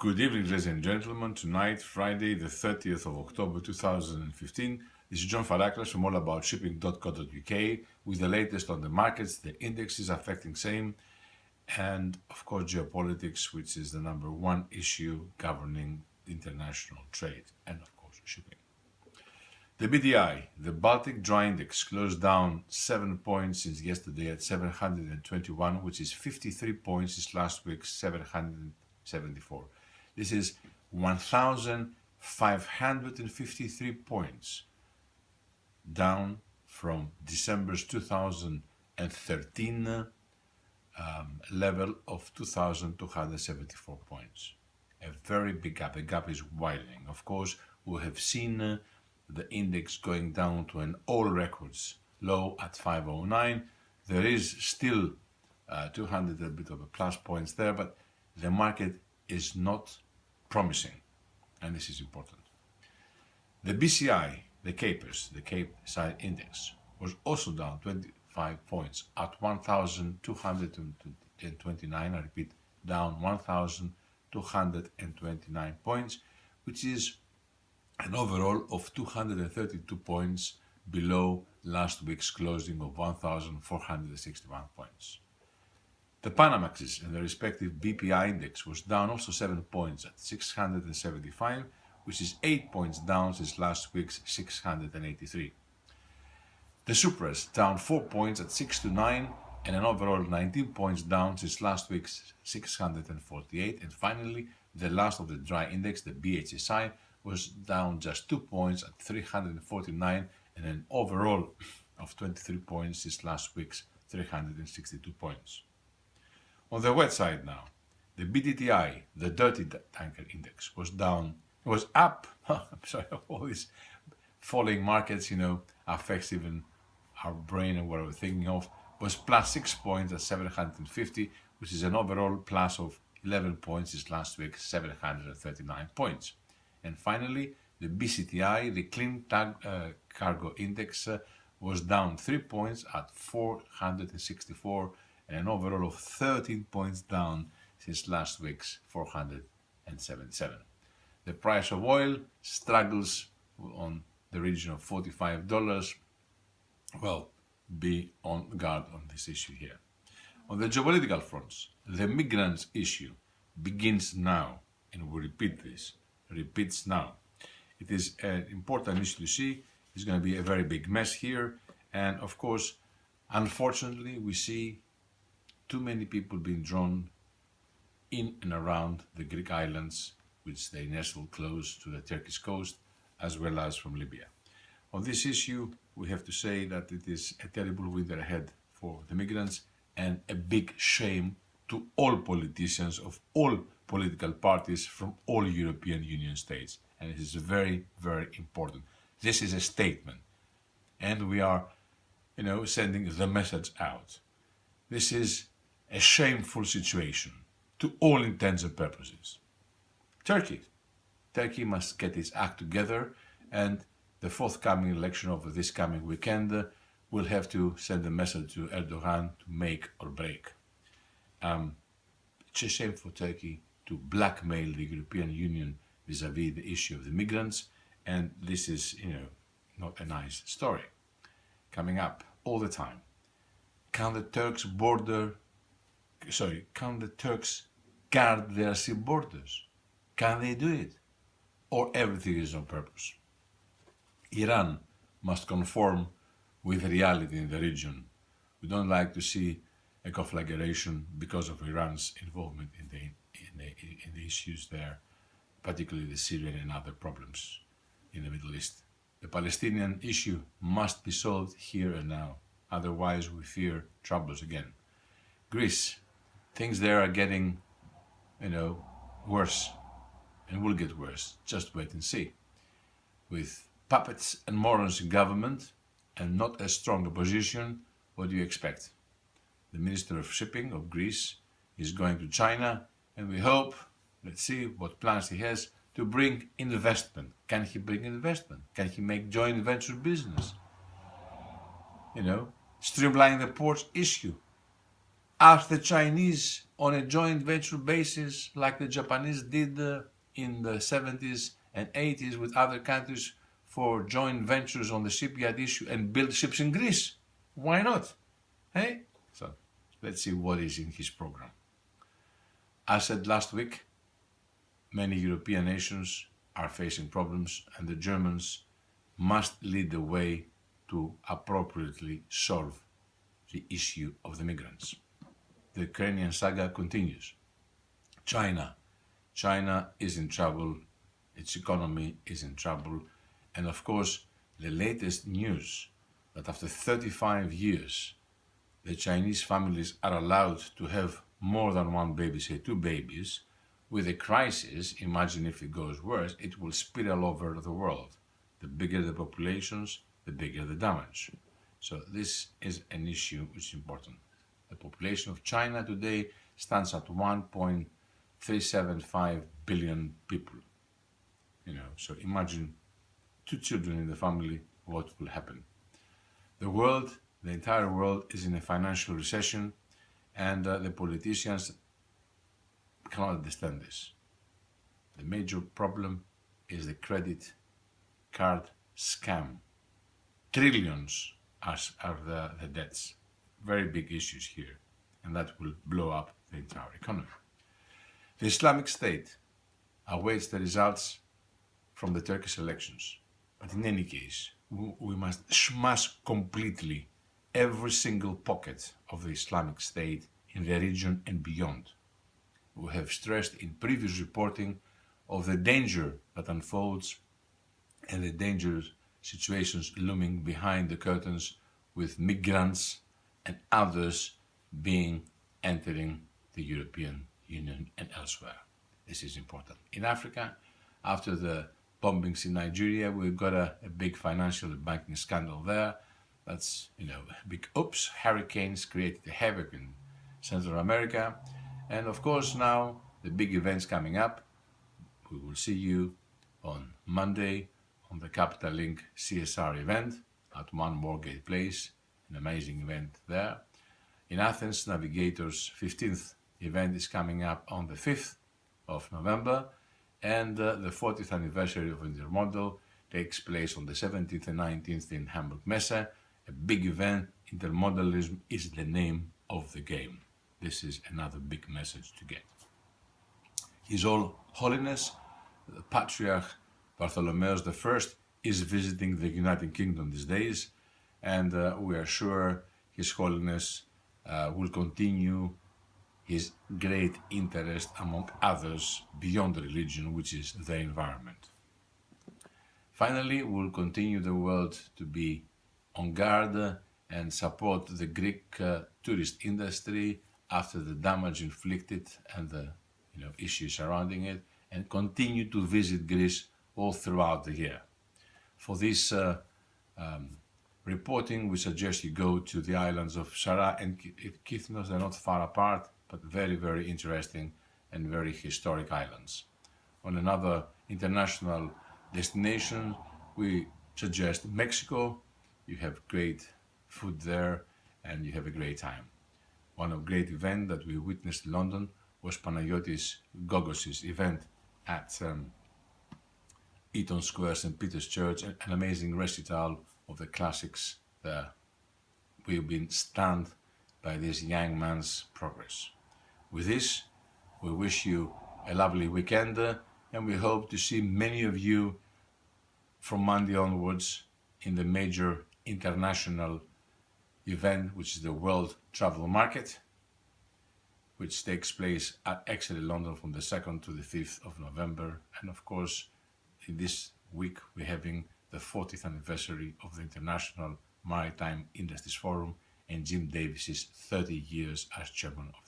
Good evening, ladies and gentlemen. Tonight, Friday, the 30th of October 2015, this is John Faraclas from Allaboutshipping.co.uk with the latest on the markets, the indexes affecting same, and of course geopolitics, which is the number one issue governing international trade and of course shipping. The BDI, the Baltic Dry Index, closed down 7 points since yesterday at 721, which is 53 points since last week's 774. This is 1,553 points down from December's 2013 level of 2,274 points. A very big gap. The gap is widening. Of course, we have seen the index going down to an all records low at 509. There is still 200 a bit of a plus points there, but the market is not promising, and this is important. The BCI, the Capers, the Cape Side Index, was also down 25 points at 1,229. I repeat, down 1,229 points, which is an overall of 232 points below last week's closing of 1,461 points. The Panamaxes and the respective BPI index was down also 7 points at 675, which is 8 points down since last week's 683. The Supras down 4 points at 629 and an overall 19 points down since last week's 648. And finally, the last of the dry index, the BHSI, was down just 2 points at 349 and an overall of 23 points since last week's 362 points. On the wet side now, the BDTI, the dirty tanker index, was up. I'm sorry, all these falling markets, affects even our brain and what we're thinking of, was plus 6 points at 750, which is an overall plus of 11 points since last week, 739 points. And finally, the BCTI, the clean cargo index, was down 3 points at 464 and an overall of 13 points down since last week's 477. The price of oil struggles on the region of $45. Well, be on guard on this issue here. On the geopolitical fronts, the migrants issue begins now, and we repeats now. It is an important issue to see. It's going to be a very big mess here, and of course, unfortunately, we see too many people being drawn in and around the Greek islands, which they nestle close to the Turkish coast, as well as from Libya. On this issue, we have to say that it is a terrible winter ahead for the migrants and a big shame to all politicians of all political parties from all European Union states. And it is very, very important. This is a statement, and we are, sending the message out. This is a shameful situation to all intents and purposes. Turkey must get its act together, and the forthcoming election of this coming weekend will have to send a message to Erdogan to make or break. It's a shame for Turkey to blackmail the European Union vis-à-vis the issue of the migrants, and this is, not a nice story. Coming up all the time. Can the Turks guard their sea borders? Can they do it? Or everything is on purpose? Iran must conform with reality in the region. We don't like to see a conflagration because of Iran's involvement in the issues there, particularly the Syrian and other problems in the Middle East. The Palestinian issue must be solved here and now. Otherwise, we fear troubles again. Greece, things there are getting, worse, and will get worse. Just wait and see. With puppets and morons in government and not as strong a position, what do you expect? The Minister of Shipping of Greece is going to China, and we hope, let's see what plans he has to bring investment. Can he bring investment? Can he make joint venture business? Streamline the ports issue. Are the Chinese on a joint venture basis like the Japanese did in the 70s and 80s with other countries for joint ventures on the shipyard issue and build ships in Greece? Why not? Hey? So let's see what is in his program. As said last week, many European nations are facing problems and the Germans must lead the way to appropriately solve the issue of the migrants. The Ukrainian saga continues. China is in trouble, its economy is in trouble, and of course the latest news that after 35 years the Chinese families are allowed to have more than one baby, say 2 babies, with a crisis, imagine if it goes worse, it will spiral over the world. The bigger the populations, the bigger the damage. So this is an issue which is important. The population of China today stands at 1.375 billion people. So imagine 2 children in the family, what will happen? The entire world is in a financial recession, and the politicians cannot understand this. The major problem is the credit card scam. Trillions are the debts. Very big issues here, and that will blow up the entire economy. The Islamic State awaits the results from the Turkish elections. But in any case, we must smash completely every single pocket of the Islamic State in the region and beyond. We have stressed in previous reporting of the danger that unfolds and the dangerous situations looming behind the curtains with migrants and others entering the European Union and elsewhere. This is important. In Africa, after the bombings in Nigeria, we've got a big financial and banking scandal there. That's, a big oops. Hurricanes created a havoc in Central America. And of course now, the big events coming up. We will see you on Monday on the Capital Link CSR event at One Moorgate Place, an amazing event there. In Athens, Navigator's 15th event is coming up on the 5th of November, and the 40th anniversary of Intermodal takes place on the 17th and 19th in Hamburg Messe. A big event. Intermodalism is the name of the game. This is another big message to get. His All Holiness, the Patriarch Bartholomeus I, is visiting the United Kingdom these days, and we are sure His Holiness will continue his great interest, among others, beyond religion, which is the environment. Finally, we'll continue the world to be on guard and support the Greek tourist industry after the damage inflicted and the issues surrounding it, and continue to visit Greece all throughout the year. For this reporting, we suggest you go to the islands of Sara and Kythnos. They're not far apart, but very, very interesting and very historic islands. On another international destination, we suggest Mexico. You have great food there and you have a great time. One of great event that we witnessed in London was Panagiotis Gogos' event at Eaton Square, St. Peter's Church, an amazing recital of the classics there. We've been stunned by this young man's progress. With this, we wish you a lovely weekend, and we hope to see many of you from Monday onwards in the major international event, which is the World Travel Market, which takes place at Exeter, London from the 2nd to the 5th of November. And of course, in this week, we're having the 40th anniversary of the International Maritime Industries Forum and Jim Davis's 30 years as chairman of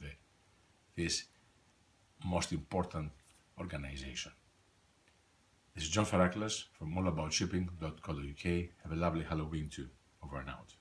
this most important organization. This is John Faraclas from allaboutshipping.co.uk. Have a lovely Halloween too. Over and out.